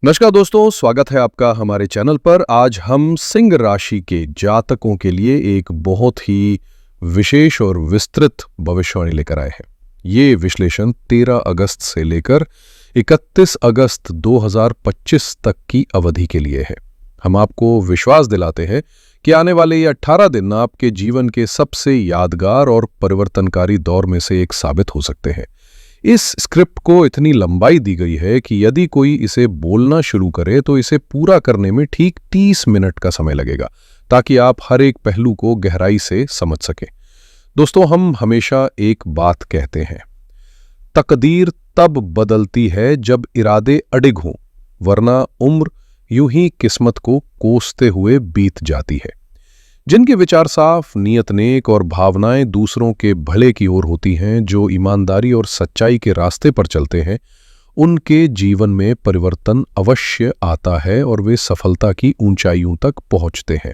नमस्कार दोस्तों, स्वागत है आपका हमारे चैनल पर। आज हम सिंह राशि के जातकों के लिए एक बहुत ही विशेष और विस्तृत भविष्यवाणी लेकर आए हैं। ये विश्लेषण 13 अगस्त से लेकर 31 अगस्त 2025 तक की अवधि के लिए है। हम आपको विश्वास दिलाते हैं कि आने वाले ये 18 दिन आपके जीवन के सबसे यादगार और परिवर्तनकारी दौर में से एक साबित हो सकते हैं। इस स्क्रिप्ट को इतनी लंबाई दी गई है कि यदि कोई इसे बोलना शुरू करे तो इसे पूरा करने में ठीक 30 मिनट का समय लगेगा, ताकि आप हर एक पहलू को गहराई से समझ सकें। दोस्तों, हम हमेशा एक बात कहते हैं, तकदीर तब बदलती है जब इरादे अडिग हों, वरना उम्र यूं ही किस्मत को कोसते हुए बीत जाती है। जिनके विचार साफ, नियत नेक और भावनाएं दूसरों के भले की ओर होती हैं, जो ईमानदारी और सच्चाई के रास्ते पर चलते हैं, उनके जीवन में परिवर्तन अवश्य आता है और वे सफलता की ऊंचाइयों तक पहुंचते हैं।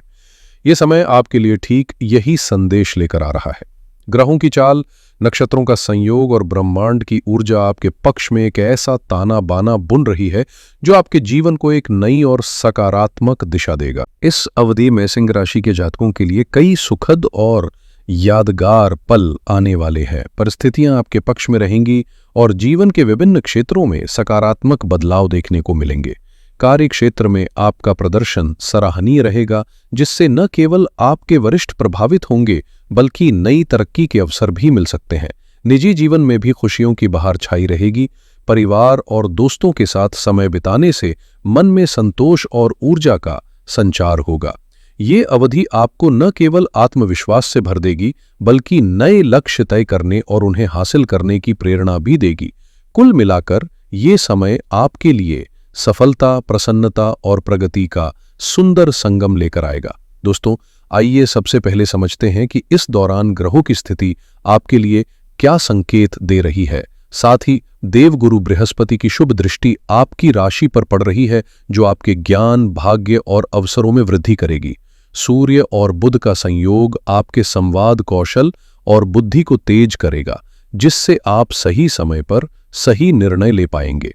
ये समय आपके लिए ठीक यही संदेश लेकर आ रहा है। ग्रहों की चाल, नक्षत्रों का संयोग और ब्रह्मांड की ऊर्जा आपके पक्ष में एक ऐसा ताना बाना बुन रही है जो आपके जीवन को एक नई और सकारात्मक दिशा देगा। इस अवधि में सिंह राशि के जातकों के लिए कई सुखद और यादगार पल आने वाले हैं। परिस्थितियां आपके पक्ष में रहेंगी और जीवन के विभिन्न क्षेत्रों में सकारात्मक बदलाव देखने को मिलेंगे। कार्य क्षेत्र में आपका प्रदर्शन सराहनीय रहेगा, जिससे न केवल आपके वरिष्ठ प्रभावित होंगे बल्कि नई तरक्की के अवसर भी मिल सकते हैं। निजी जीवन में भी खुशियों की बहार छाई रहेगी। परिवार और दोस्तों के साथ समय बिताने से मन में संतोष और ऊर्जा का संचार होगा। ये अवधि आपको न केवल आत्मविश्वास से भर देगी बल्कि नए लक्ष्य तय करने और उन्हें हासिल करने की प्रेरणा भी देगी। कुल मिलाकर ये समय आपके लिए सफलता, प्रसन्नता और प्रगति का सुंदर संगम लेकर आएगा। दोस्तों, आइए सबसे पहले समझते हैं कि इस दौरान ग्रहों की स्थिति आपके लिए क्या संकेत दे रही है। साथ ही देवगुरु बृहस्पति की शुभ दृष्टि आपकी राशि पर पड़ रही है, जो आपके ज्ञान, भाग्य और अवसरों में वृद्धि करेगी। सूर्य और बुध का संयोग आपके संवाद कौशल और बुद्धि को तेज करेगा, जिससे आप सही समय पर सही निर्णय ले पाएंगे।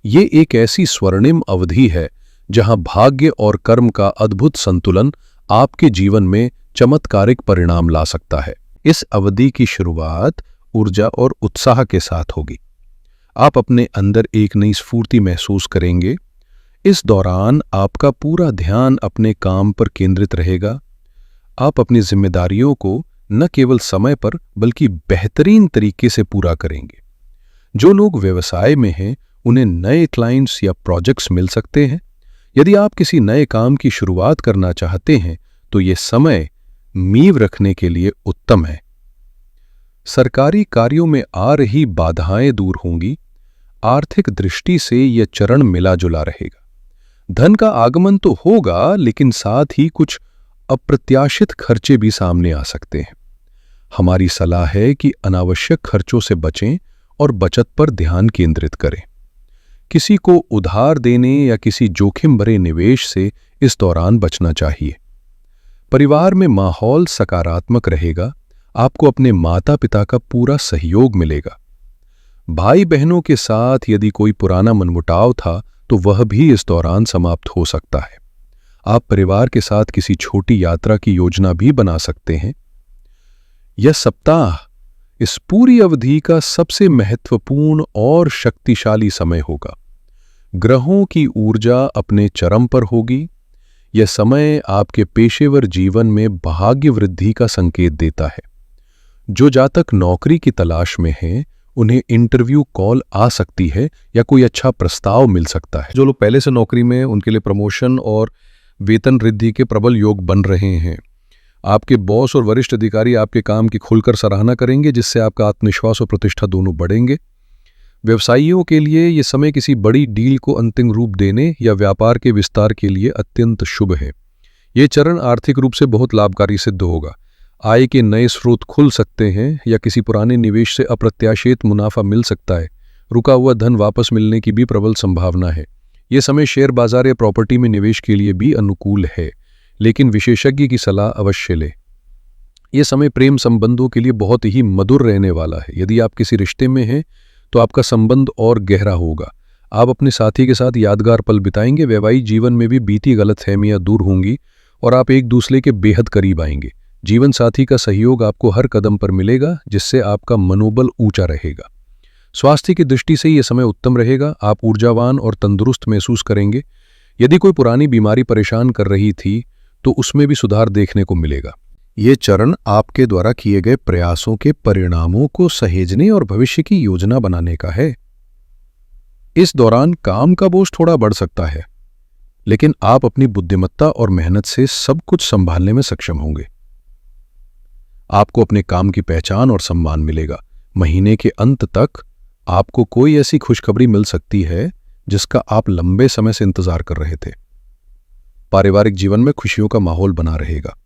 ये एक ऐसी स्वर्णिम अवधि है जहां भाग्य और कर्म का अद्भुत संतुलन आपके जीवन में चमत्कारिक परिणाम ला सकता है। इस अवधि की शुरुआत ऊर्जा और उत्साह के साथ होगी। आप अपने अंदर एक नई स्फूर्ति महसूस करेंगे। इस दौरान आपका पूरा ध्यान अपने काम पर केंद्रित रहेगा। आप अपनी जिम्मेदारियों को न केवल समय पर बल्कि बेहतरीन तरीके से पूरा करेंगे। जो लोग व्यवसाय में हैं, उन्हें नए क्लाइंट्स या प्रोजेक्ट्स मिल सकते हैं। यदि आप किसी नए काम की शुरुआत करना चाहते हैं तो ये समय नींव रखने के लिए उत्तम है। सरकारी कार्यों में आ रही बाधाएं दूर होंगी। आर्थिक दृष्टि से यह चरण मिला जुला रहेगा। धन का आगमन तो होगा, लेकिन साथ ही कुछ अप्रत्याशित खर्चे भी सामने आ सकते हैं। हमारी सलाह है कि अनावश्यक खर्चों से बचें और बचत पर ध्यान केंद्रित करें। किसी को उधार देने या किसी जोखिम भरे निवेश से इस दौरान बचना चाहिए। परिवार में माहौल सकारात्मक रहेगा। आपको अपने माता पिता का पूरा सहयोग मिलेगा। भाई बहनों के साथ यदि कोई पुराना मनमुटाव था तो वह भी इस दौरान समाप्त हो सकता है। आप परिवार के साथ किसी छोटी यात्रा की योजना भी बना सकते हैं। यह सप्ताह इस पूरी अवधि का सबसे महत्वपूर्ण और शक्तिशाली समय होगा। ग्रहों की ऊर्जा अपने चरम पर होगी। यह समय आपके पेशेवर जीवन में भाग्य वृद्धि का संकेत देता है। जो जातक नौकरी की तलाश में हैं, उन्हें इंटरव्यू कॉल आ सकती है या कोई अच्छा प्रस्ताव मिल सकता है। जो लोग पहले से नौकरी में, उनके लिए प्रमोशन और वेतन वृद्धि के प्रबल योग बन रहे हैं। आपके बॉस और वरिष्ठ अधिकारी आपके काम की खुलकर सराहना करेंगे, जिससे आपका आत्मविश्वास और प्रतिष्ठा दोनों बढ़ेंगे। व्यवसायियों के लिए यह समय किसी बड़ी डील को अंतिम रूप देने या व्यापार के विस्तार के लिए अत्यंत शुभ है। ये चरण आर्थिक रूप से बहुत लाभकारी सिद्ध होगा। आय के नए स्रोत खुल सकते हैं या किसी पुराने निवेश से अप्रत्याशित मुनाफा मिल सकता है। रुका हुआ धन वापस मिलने की भी प्रबल संभावना है। ये समय शेयर बाजार या प्रॉपर्टी में निवेश के लिए भी अनुकूल है, लेकिन विशेषज्ञ की सलाह अवश्य लें। यह समय प्रेम संबंधों के लिए बहुत ही मधुर रहने वाला है। यदि आप किसी रिश्ते में हैं तो आपका संबंध और गहरा होगा। आप अपने साथी के साथ यादगार पल बिताएंगे। वैवाहिक जीवन में भी बीती गलतफहमियां दूर होंगी और आप एक दूसरे के बेहद करीब आएंगे। जीवन साथी का सहयोग आपको हर कदम पर मिलेगा, जिससे आपका मनोबल ऊंचा रहेगा। स्वास्थ्य की दृष्टि से यह समय उत्तम रहेगा। आप ऊर्जावान और तंदुरुस्त महसूस करेंगे। यदि कोई पुरानी बीमारी परेशान कर रही थी तो उसमें भी सुधार देखने को मिलेगा। ये चरण आपके द्वारा किए गए प्रयासों के परिणामों को सहेजने और भविष्य की योजना बनाने का है। इस दौरान काम का बोझ थोड़ा बढ़ सकता है, लेकिन आप अपनी बुद्धिमत्ता और मेहनत से सब कुछ संभालने में सक्षम होंगे। आपको अपने काम की पहचान और सम्मान मिलेगा। महीने के अंत तक आपको कोई ऐसी खुशखबरी मिल सकती है जिसका आप लंबे समय से इंतजार कर रहे थे। पारिवारिक जीवन में खुशियों का माहौल बना रहेगा।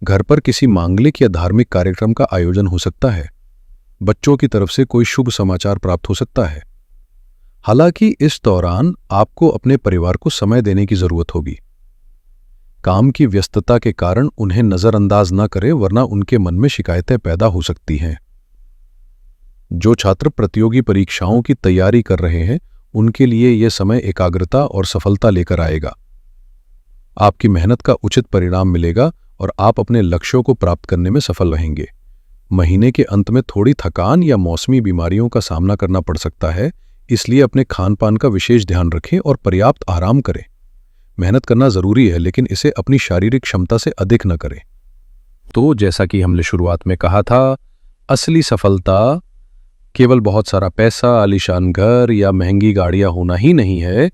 घर पर किसी मांगलिक या धार्मिक कार्यक्रम का आयोजन हो सकता है। बच्चों की तरफ से कोई शुभ समाचार प्राप्त हो सकता है। हालांकि इस दौरान आपको अपने परिवार को समय देने की जरूरत होगी। काम की व्यस्तता के कारण उन्हें नजरअंदाज न करें, वरना उनके मन में शिकायतें पैदा हो सकती हैं। जो छात्र प्रतियोगी परीक्षाओं की तैयारी कर रहे हैं, उनके लिए यह समय एकाग्रता और सफलता लेकर आएगा। आपकी मेहनत का उचित परिणाम मिलेगा और आप अपने लक्ष्यों को प्राप्त करने में सफल रहेंगे। महीने के अंत में थोड़ी थकान या मौसमी बीमारियों का सामना करना पड़ सकता है, इसलिए अपने खान पान का विशेष ध्यान रखें और पर्याप्त आराम करें। मेहनत करना जरूरी है, लेकिन इसे अपनी शारीरिक क्षमता से अधिक न करें। तो जैसा कि हमने शुरुआत में कहा था, असली सफलता केवल बहुत सारा पैसा, आलीशान घर या महंगी गाड़ियां होना ही नहीं है।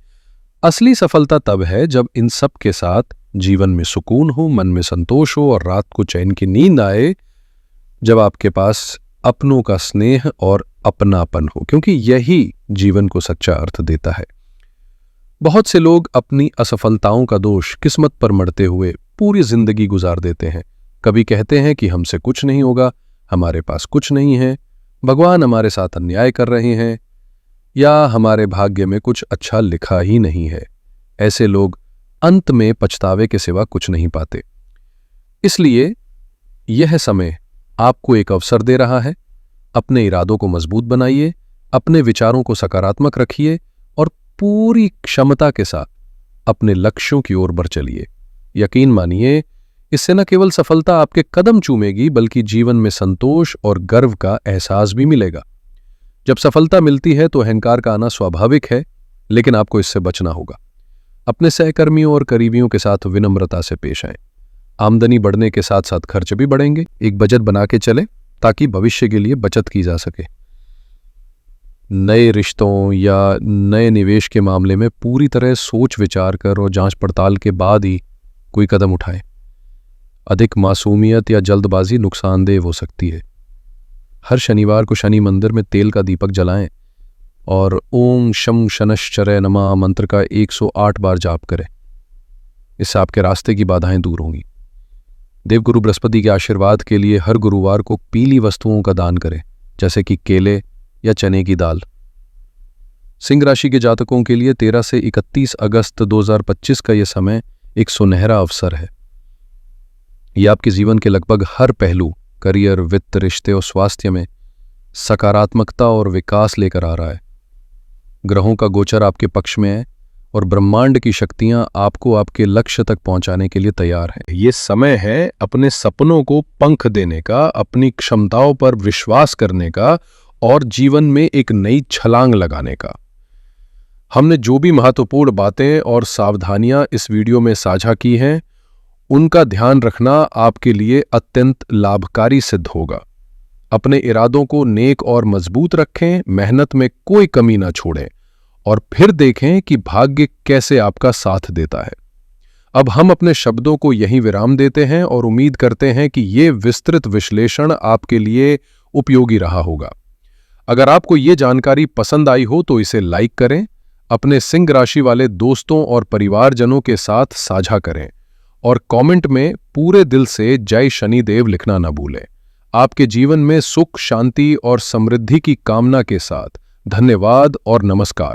असली सफलता तब है जब इन सब के साथ जीवन में सुकून हो, मन में संतोष हो और रात को चैन की नींद आए। जब आपके पास अपनों का स्नेह और अपनापन हो, क्योंकि यही जीवन को सच्चा अर्थ देता है। बहुत से लोग अपनी असफलताओं का दोष किस्मत पर मढ़ते हुए पूरी जिंदगी गुजार देते हैं। कभी कहते हैं कि हमसे कुछ नहीं होगा, हमारे पास कुछ नहीं है, भगवान हमारे साथ अन्याय कर रहे हैं, या हमारे भाग्य में कुछ अच्छा लिखा ही नहीं है। ऐसे लोग अंत में पछतावे के सिवा कुछ नहीं पाते। इसलिए यह समय आपको एक अवसर दे रहा है। अपने इरादों को मजबूत बनाइए, अपने विचारों को सकारात्मक रखिए और पूरी क्षमता के साथ अपने लक्ष्यों की ओर बढ़ चलिए। यकीन मानिए, इससे न केवल सफलता आपके कदम चूमेगी, बल्कि जीवन में संतोष और गर्व का एहसास भी मिलेगा। जब सफलता मिलती है तो अहंकार का आना स्वाभाविक है, लेकिन आपको इससे बचना होगा। अपने सहकर्मियों और करीबियों के साथ विनम्रता से पेश आएं। आमदनी बढ़ने के साथ साथ खर्च भी बढ़ेंगे। एक बजट बना के चलें ताकि भविष्य के लिए बचत की जा सके। नए रिश्तों या नए निवेश के मामले में पूरी तरह सोच विचार कर और जांच पड़ताल के बाद ही कोई कदम उठाएं। अधिक मासूमियत या जल्दबाजी नुकसानदेह हो सकती है। हर शनिवार को शनि मंदिर में तेल का दीपक जलाएं और ओम शं शनश्चरय नमः मंत्र का 108 बार जाप करें। इससे आपके रास्ते की बाधाएं दूर होंगी। देवगुरु बृहस्पति के आशीर्वाद के लिए हर गुरुवार को पीली वस्तुओं का दान करें, जैसे कि केले या चने की दाल। सिंह राशि के जातकों के लिए 13 से 31 अगस्त 2025 का यह समय एक सुनहरा अवसर है। यह आपके जीवन के लगभग हर पहलू, करियर, वित्त, रिश्ते और स्वास्थ्य में सकारात्मकता और विकास लेकर आ रहा है। ग्रहों का गोचर आपके पक्ष में है और ब्रह्मांड की शक्तियां आपको आपके लक्ष्य तक पहुंचाने के लिए तैयार हैं। ये समय है अपने सपनों को पंख देने का, अपनी क्षमताओं पर विश्वास करने का और जीवन में एक नई छलांग लगाने का। हमने जो भी महत्वपूर्ण बातें और सावधानियां इस वीडियो में साझा की हैं, उनका ध्यान रखना आपके लिए अत्यंत लाभकारी सिद्ध होगा। अपने इरादों को नेक और मजबूत रखें, मेहनत में कोई कमी न छोड़ें और फिर देखें कि भाग्य कैसे आपका साथ देता है। अब हम अपने शब्दों को यहीं विराम देते हैं और उम्मीद करते हैं कि ये विस्तृत विश्लेषण आपके लिए उपयोगी रहा होगा। अगर आपको ये जानकारी पसंद आई हो तो इसे लाइक करें, अपने सिंह राशि वाले दोस्तों और परिवारजनों के साथ साझा करें और कमेंट में पूरे दिल से जय शनिदेव लिखना न भूलें। आपके जीवन में सुख, शांति और समृद्धि की कामना के साथ धन्यवाद और नमस्कार।